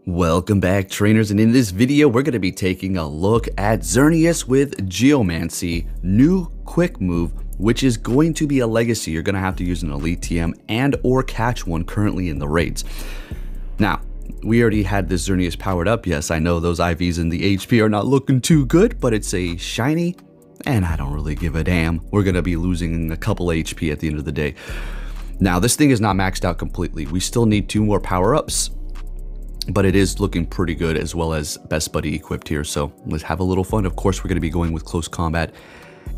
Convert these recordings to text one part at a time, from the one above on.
Welcome back, trainers, and in this video we're going to be taking a look at Xerneas with Geomancy, new quick move, which is going to be a legacy. You're going to have to use an elite TM and or catch one currently in the raids. Now, we already had this Xerneas powered up. Yes, I know those IVs and the HP are not looking too good, but it's a shiny, and I don't really give a damn. We're going to be losing a couple HP at the end of the day. Now, this thing is not maxed out completely. We still need 2 more power-ups, but it is looking pretty good, as well as Best Buddy equipped here. So let's have a little fun. Of course, we're going to be going with Close Combat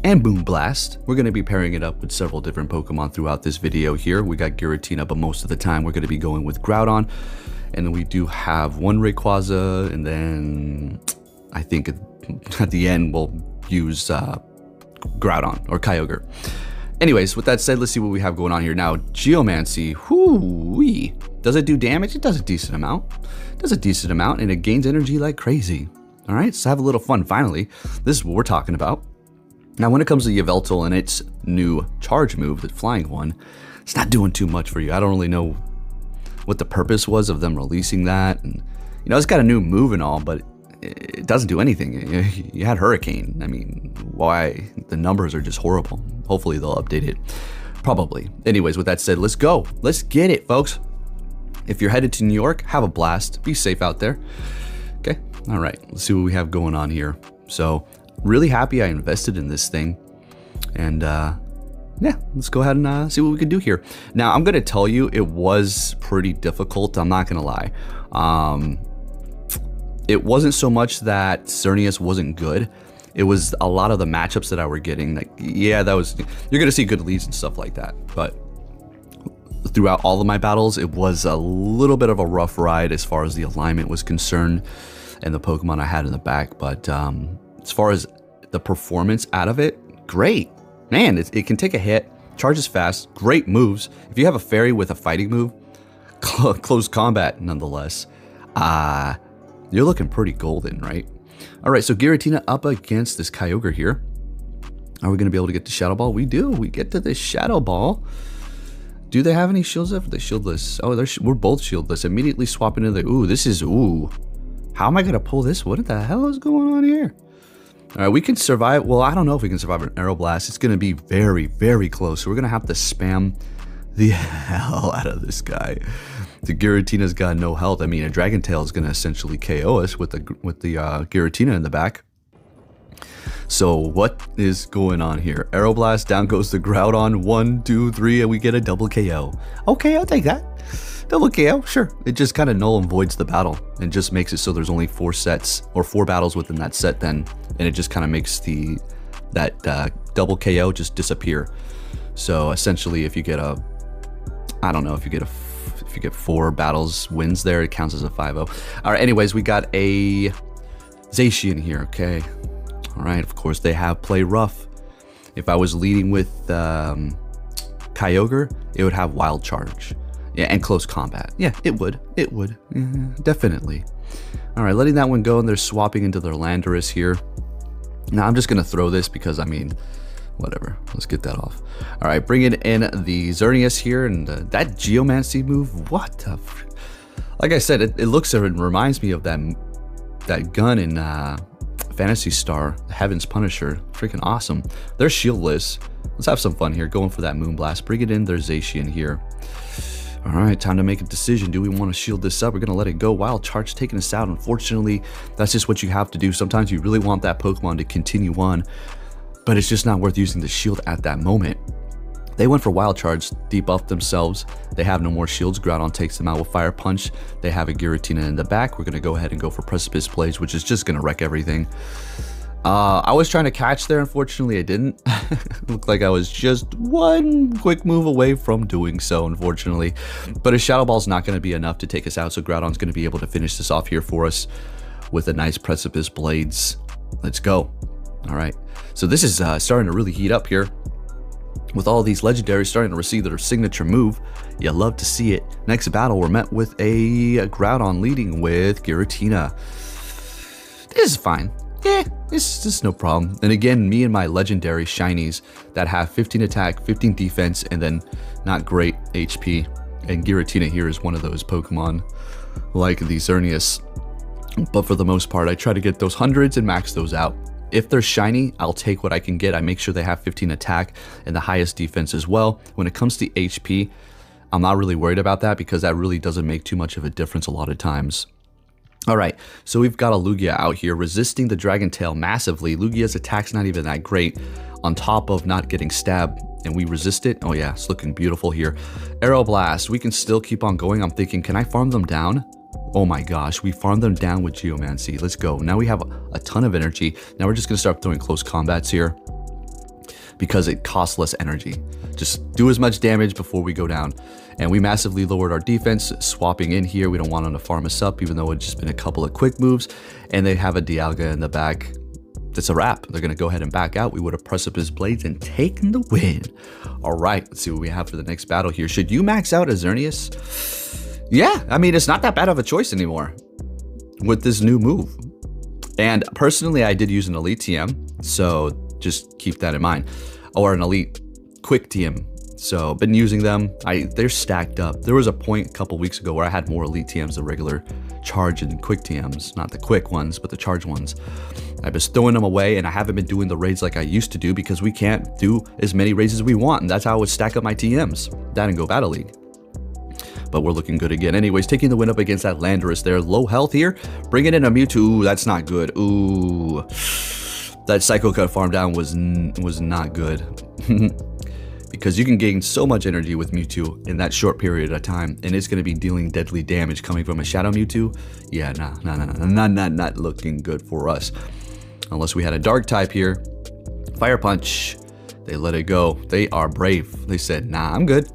and Boom Blast. We're going to be pairing it up with several different Pokemon throughout this video here. We got Giratina, but most of the time we're going to be going with Groudon. And then we do have one Rayquaza, and then I think at the end we'll use Groudon or Kyogre. Anyways, with that said, let's see what we have going on here. Now, Geomancy, whoo-wee. Does it do damage? It does a decent amount. It does a decent amount, and it gains energy like crazy. All right, so have a little fun finally. This is what we're talking about. Now, when it comes to Yveltal and its new charge move, the flying one, it's not doing too much for you. I don't really know what the purpose was of them releasing that. And, you know, it's got a new move and all, but it doesn't do anything. You had Hurricane. I mean, why? The numbers are just horrible. Hopefully they'll update it. Probably. Anyways, with that said, let's go. Let's get it, folks. If you're headed to New York, have a blast. Be safe out there. Okay. All right. Let's see what we have going on here. So, really happy I invested in this thing. And, yeah, let's go ahead and see what we can do here. Now, I'm going to tell you, it was pretty difficult. I'm not going to lie. It wasn't so much that Xerneas wasn't good. It was a lot of the matchups that I were getting. Like, yeah, that was, you're going to see good leads and stuff like that. But throughout all of my battles, it was a little bit of a rough ride as far as the alignment was concerned and the Pokemon I had in the back. But as far as the performance out of it, great. Man, it can take a hit, charges fast, great moves. If you have a fairy with a fighting move, close combat nonetheless, you're looking pretty golden, right? All right, so Giratina up against this Kyogre here. Are we going to be able to get the Shadow Ball? We do. We get to the Shadow Ball. Do they have any shields left? They're shieldless. Oh, we're both shieldless. Immediately swapping into the... Ooh, this is... Ooh. How am I going to pull this? What the hell is going on here? All right, we can survive... Well, I don't know if we can survive an Aero Blast. It's going to be very, very close. So we're going to have to spam the hell out of this guy. The Giratina's got no health. I mean, a Dragon Tail is going to essentially KO us with the Giratina in the back. So what is going on here? Aeroblast, down goes the Groudon. 1, 2, 3, and we get a double KO. Okay, I'll take that. Double KO, sure. It just kind of null and voids the battle and just makes it so there's only 4 sets or 4 battles within that set then, and it just kind of makes that double KO just disappear. So essentially, if you get a, I don't know, if you get 4 battles wins there, it counts as a 5-0. All right, anyways, we got a Zacian here, okay. All right, of course, they have Play Rough. If I was leading with Kyogre, it would have Wild Charge. Yeah, and Close Combat. Yeah, it would. It would. Yeah, definitely. All right, letting that one go, and they're swapping into their Landorus here. Now, I'm just going to throw this because, I mean... whatever, let's get that off. All right, bringing in the Xerneas here, and that Geomancy move, what the like I said, it looks and reminds me of that gun in Phantasy Star, Heaven's Punisher. Freaking awesome. They're shieldless. Let's have some fun here, going for that Moonblast. Bring it in, there's Zacian here. All right, time to make a decision. Do we want to shield this up? We're going to let it go. Wild Charge taking us out. Unfortunately, that's just what you have to do. Sometimes you really want that Pokemon to continue on, but it's just not worth using the shield at that moment. They went for Wild Charge, debuffed themselves. They have no more shields. Groudon takes them out with Fire Punch. They have a Giratina in the back. We're going to go ahead and go for Precipice Blaze, which is just going to wreck everything. I was trying to catch there. Unfortunately, I didn't. It looked like I was just one quick move away from doing so, unfortunately. But a Shadow Ball is not going to be enough to take us out, so Groudon's going to be able to finish this off here for us with a nice Precipice Blades. Let's go. All right, so this is starting to really heat up here. With all these legendaries starting to receive their signature move, you love to see it. Next battle, we're met with a Groudon leading with Giratina. This is fine. Yeah, it's just no problem. And again, me and my legendary shinies that have 15 attack, 15 defense, and then not great HP. And Giratina here is one of those Pokemon. like the Xerneas. But for the most part, I try to get those hundreds and max those out. If they're shiny, I'll take what I can get. I make sure they have 15 attack and the highest defense as well. When it comes to HP, I'm not really worried about that because that really doesn't make too much of a difference a lot of times. All right, so we've got a Lugia out here resisting the Dragon Tail massively. Lugia's attack's not even that great on top of not getting stabbed, and we resist it. Oh yeah, it's looking beautiful here. Aeroblast, we can still keep on going. I'm thinking, can I farm them down? Oh my gosh, we farmed them down with Geomancy. Let's go. Now we have a ton of energy. Now we're just going to start throwing close combats here because it costs less energy. Just do as much damage before we go down. And we massively lowered our defense, swapping in here. We don't want them to farm us up, even though it's just been a couple of quick moves. And they have a Dialga in the back. That's a wrap. They're going to go ahead and back out. We would have Precipice Blades and taken the win. All right, let's see what we have for the next battle here. Should you max out a Xerneas? Yeah, I mean, it's not that bad of a choice anymore with this new move. And personally, I did use an Elite TM, so just keep that in mind. Or an Elite Quick TM. So, been using them. They're stacked up. There was a point a couple weeks ago where I had more Elite TMs than regular Charge and Quick TMs. Not the quick ones, but the Charge ones. I've been throwing them away, and I haven't been doing the raids like I used to do because we can't do as many raids as we want. And that's how I would stack up my TMs. That and go Battle League. But we're looking good again. Anyways, taking the win up against that Landorus there. Low health here. Bringing in a Mewtwo. Ooh, that's not good. Ooh. That Psycho Cut farm down was not good. Because you can gain so much energy with Mewtwo in that short period of time. And it's going to be dealing deadly damage coming from a Shadow Mewtwo. Yeah, not looking good for us. Unless we had a Dark type here. Fire Punch. They let it go. They are brave. They said, nah, I'm good.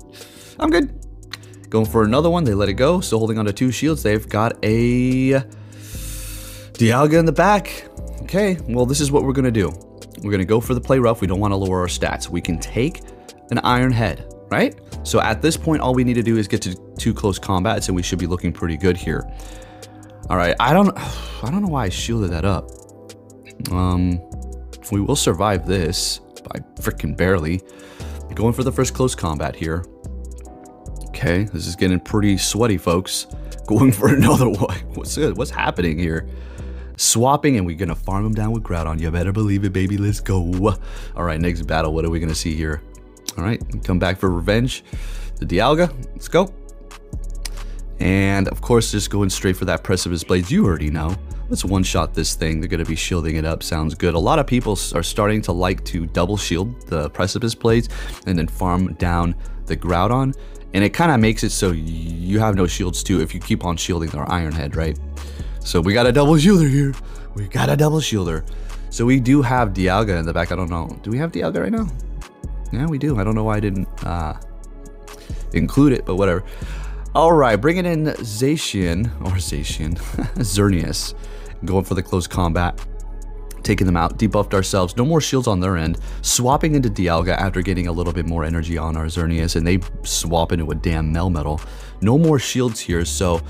I'm good. Going for another one, they let it go. Still holding on to 2 shields. They've got a Dialga in the back. Okay, well, this is what we're going to do. We're going to go for the play rough. We don't want to lower our stats. We can take an Iron Head, right? So at this point, all we need to do is get to 2 close combats, and we should be looking pretty good here. All right, I don't know why I shielded that up. We will survive this by freaking barely. Going for the first close combat here. Okay, this is getting pretty sweaty, folks. Going for another one. What's happening here? Swapping, and we're going to farm them down with Groudon. You better believe it, baby. Let's go. All right, next battle. What are we going to see here? All right, come back for revenge. The Dialga. Let's go. And, of course, just going straight for that Precipice Blades. You already know. Let's one-shot this thing. They're going to be shielding it up. Sounds good. A lot of people are starting to like to double shield the Precipice Blades and then farm down the Groudon. And it kind of makes it so you have no shields too if you keep on shielding our Iron Head, right? So we got a double shielder here. We got a double shielder. So we do have Dialga in the back. I don't know. Do we have Dialga right now? Yeah, we do. I don't know why I didn't include it, but whatever. All right, bringing in Xerneas. Going for the close combat. Taking them out, debuffed ourselves, no more shields on their end, swapping into Dialga after getting a little bit more energy on our Xerneas, and they swap into a damn Melmetal. No more shields here, so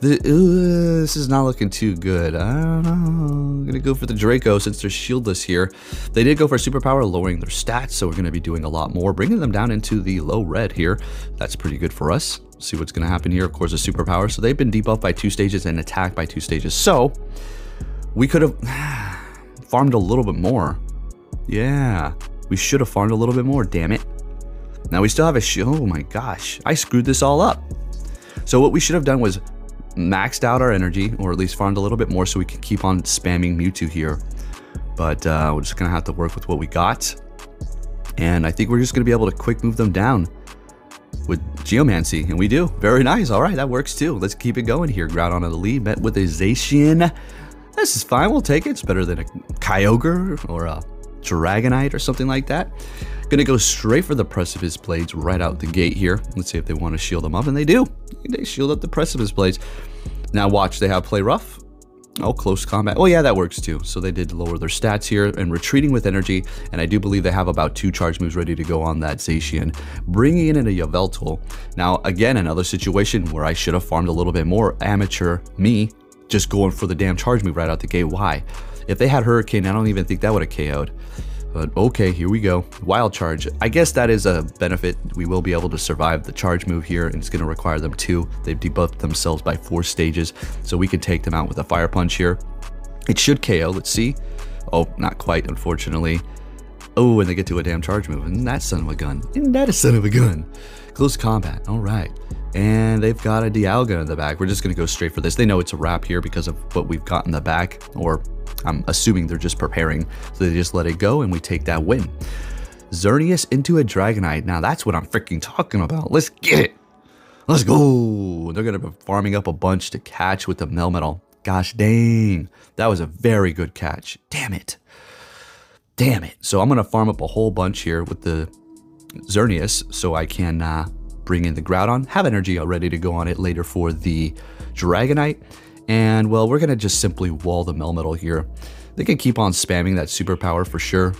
this is not looking too good. I don't know. I'm going to go for the Draco since they're shieldless here. They did go for superpower, lowering their stats, so we're going to be doing a lot more, bringing them down into the low red here. That's pretty good for us. See what's going to happen here. Of course, a superpower, so they've been debuffed by 2 stages and attacked by 2 stages, so we could have farmed a little bit more. Yeah, we should have farmed a little bit more, damn it. Now we still have a oh my gosh, I screwed this all up. So what we should have done was maxed out our energy, or at least farmed a little bit more so we can keep on spamming Mewtwo here. But we're just gonna have to work with what we got. And I think we're just gonna be able to quick move them down with Geomancy, and we do. Very nice. All right, that works too. Let's keep it going here. Groudon on the lead, met with a Zacian. This is fine, we'll take it. It's better than a Kyogre or a Dragonite or something like that. Gonna go straight for the Precipice Blades right out the gate here. Let's see if they want to shield them up, and they do. They shield up the Precipice Blades. Now watch, they have Play Rough. Oh, close combat. Oh yeah, that works too. So they did lower their stats here and retreating with energy. And I do believe they have about 2 charge moves ready to go on that Zacian. Bringing in a Yveltal. Now, again, another situation where I should have farmed a little bit more. Amateur me. Just going for the damn charge move right out the gate. Why? If they had Hurricane, I don't even think that would have KO'd. But okay, here we go. Wild Charge. I guess that is a benefit. We will be able to survive the charge move here, and it's going to require them 2. They've debuffed themselves by 4 stages, so we can take them out with a Fire Punch here. It should KO. Let's see. Oh, not quite, unfortunately. Oh, and they get to a damn charge move. And that son of a gun. Isn't that a son of a gun? Close combat. All right. And they've got a Dialga in the back. We're just going to go straight for this. They know it's a wrap here because of what we've got in the back, or I'm assuming they're just preparing, so they just let it go and we take that win. Xerneas into a Dragonite. Now that's what I'm freaking talking about. Let's get it. Let's go. They're going to be farming up a bunch to catch with the Melmetal. Gosh dang. That was a very good catch. Damn it. Damn it. So I'm going to farm up a whole bunch here with the Xerneas so I can bring in the Groudon, have energy ready to go on it later for the Dragonite. And, well, we're going to just simply wall the Melmetal here. They can keep on spamming that superpower for sure.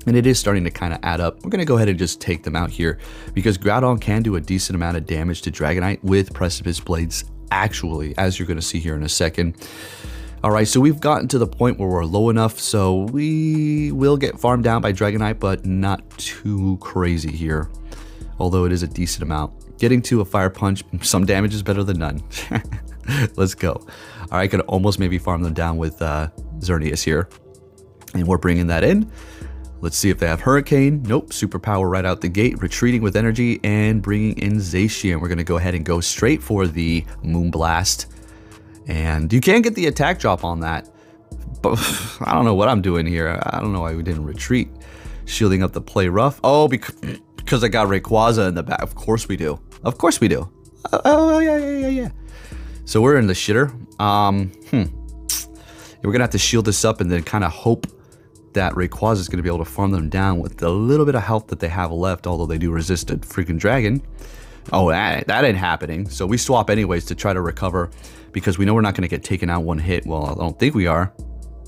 And it is starting to kind of add up. We're going to go ahead and just take them out here because Groudon can do a decent amount of damage to Dragonite with Precipice Blades, actually, as you're going to see here in a second. All right, so we've gotten to the point where we're low enough, so we will get farmed down by Dragonite, but not too crazy here, although it is a decent amount. Getting to a Fire Punch, some damage is better than none. Let's go. All right, I could almost maybe farm them down with Xerneas here. And we're bringing that in. Let's see if they have Hurricane. Nope, superpower right out the gate. Retreating with energy and bringing in Zacian. We're going to go ahead and go straight for the Moonblast. And you can get the attack drop on that. But I don't know what I'm doing here. I don't know why we didn't retreat. Shielding up the play rough. Oh, because I got Rayquaza in the back. Of course we do. Of course we do. Oh, yeah. So we're in the shitter. We're going to have to shield this up and then kind of hope that Rayquaza is going to be able to farm them down with the little bit of health that they have left, although they do resist a freaking dragon. Oh, that ain't happening. So we swap anyways to try to recover because we know we're not going to get taken out one hit. Well, I don't think we are.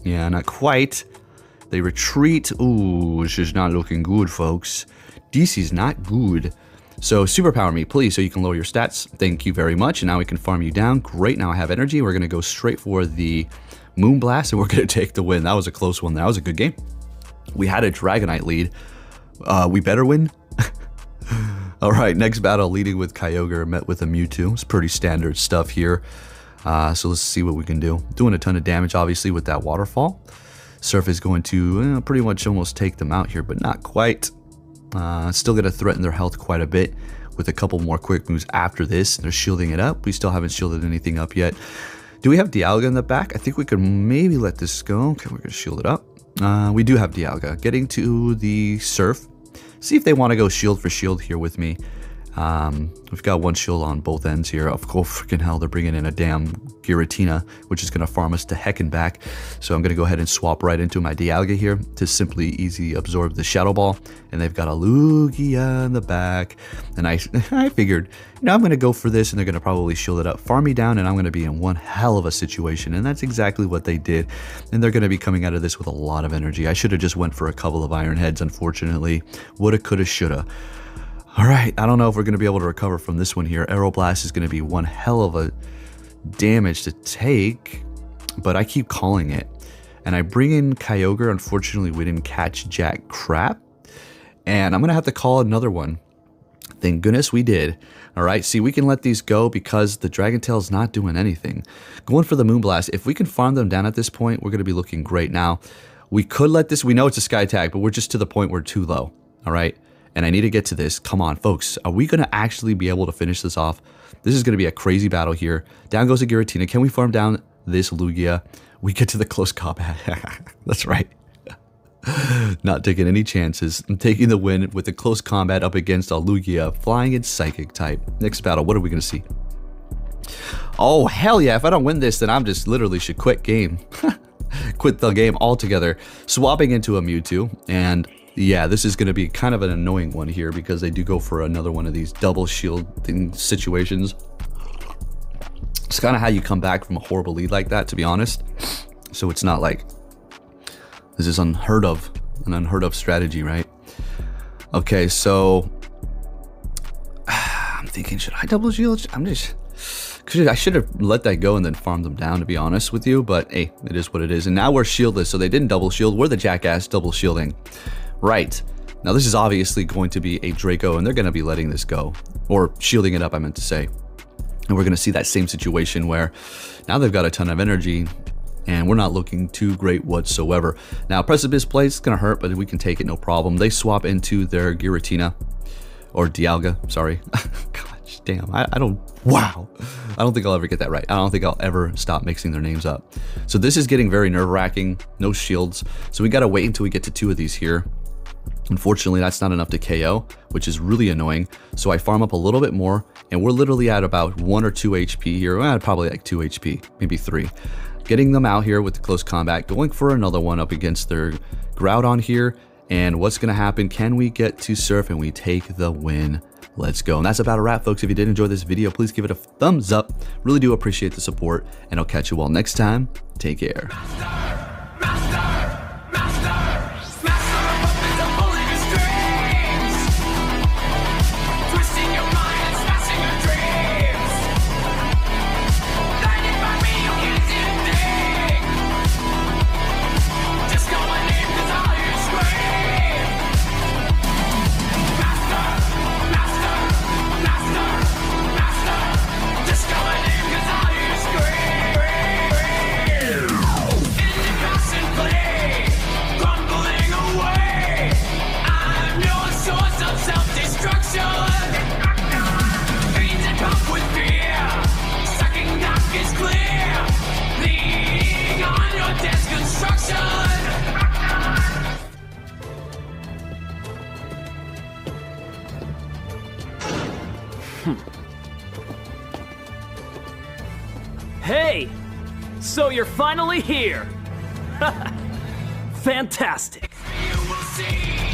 Yeah, not quite. They retreat. Ooh, this is not looking good, folks. DC's not good. So superpower me, please, so you can lower your stats. Thank you very much. And now we can farm you down. Great, now I have energy. We're going to go straight for the Moonblast, and we're going to take the win. That was a close one. That was a good game. We had a Dragonite lead. We better win. All right, next battle, leading with Kyogre, met with a Mewtwo. It's pretty standard stuff here. So let's see what we can do. Doing a ton of damage, obviously, with that Waterfall. Surf is going to pretty much almost take them out here, but not quite. Still going to threaten their health quite a bit with a couple more quick moves after this. They're shielding it up. We still haven't shielded anything up yet. Do we have Dialga in the back? I think we could maybe let this go. Okay, we're going to shield it up. We do have Dialga. Getting to the Surf. See if they want to go shield for shield here with me. We've got one shield on both ends here. Of course, freaking hell, they're bringing in a damn Giratina, which is going to farm us to heck and back. So I'm going to go ahead and swap right into my Dialga here to simply easy absorb the Shadow Ball. And they've got a Lugia in the back. And I figured, I'm going to go for this, and they're going to probably shield it up, farm me down, and I'm going to be in one hell of a situation. And that's exactly what they did. And they're going to be coming out of this with a lot of energy. I should have just went for a couple of Iron Heads, unfortunately. Woulda, coulda, shoulda. All right, I don't know if we're going to be able to recover from this one here. Aeroblast is going to be one hell of a damage to take, but I keep calling it. And I bring in Kyogre. Unfortunately, we didn't catch jack crap. And I'm going to have to call another one. Thank goodness we did. All right, see, we can let these go because the Dragon Tail's not doing anything. Going for the Moonblast. If we can farm them down at this point, we're going to be looking great. Now, we could let this, we know it's a Sky Tag, but we're just to the point where we're too low. All right. And I need to get to this. Come on, folks. Are we going to actually be able to finish this off? This is going to be a crazy battle here. Down goes a Giratina. Can we farm down this Lugia? We get to the close combat. That's right. Not taking any chances. I'm taking the win with the close combat up against a Lugia, flying and psychic type. Next battle, what are we going to see? Oh, hell yeah. If I don't win this, then I'm just literally should quit game. Quit the game altogether. Swapping into a Mewtwo, and yeah, this is going to be kind of an annoying one here because they do go for another one of these double shielding situations. It's kind of how you come back from a horrible lead like that, to be honest. So it's not like this is unheard of, an unheard of strategy, right? Okay, so I'm thinking, should I double shield? I'm just I should have let that go and then farmed them down, to be honest with you, but hey, it is what it is. And now we're shieldless, so they didn't double shield. We're the jackass double shielding. Right. Now this is obviously going to be a Draco, and they're going to be letting this go. Or shielding it up, I meant to say. And we're going to see that same situation where now they've got a ton of energy, and we're not looking too great whatsoever. Now, Precipice Play is going to hurt, but we can take it, no problem. They swap into their Giratina, or Dialga, sorry. Gosh, damn, I don't, wow. I don't think I'll ever get that right. I don't think I'll ever stop mixing their names up. So this is getting very nerve-wracking, no shields. So we got to wait until we get to 2 of these here. Unfortunately, that's not enough to KO, which is really annoying. So I farm up a little bit more, and we're literally at about 1 or 2 HP here. Well, probably like 2 HP, maybe 3. Getting them out here with the close combat, going for another one up against their Groudon here. And what's going to happen? Can we get to Surf and we take the win? Let's go. And that's about a wrap, folks. If you did enjoy this video, please give it a thumbs up. Really do appreciate the support, and I'll catch you all next time. Take care. Hey! So you're finally here! Fantastic! You will see.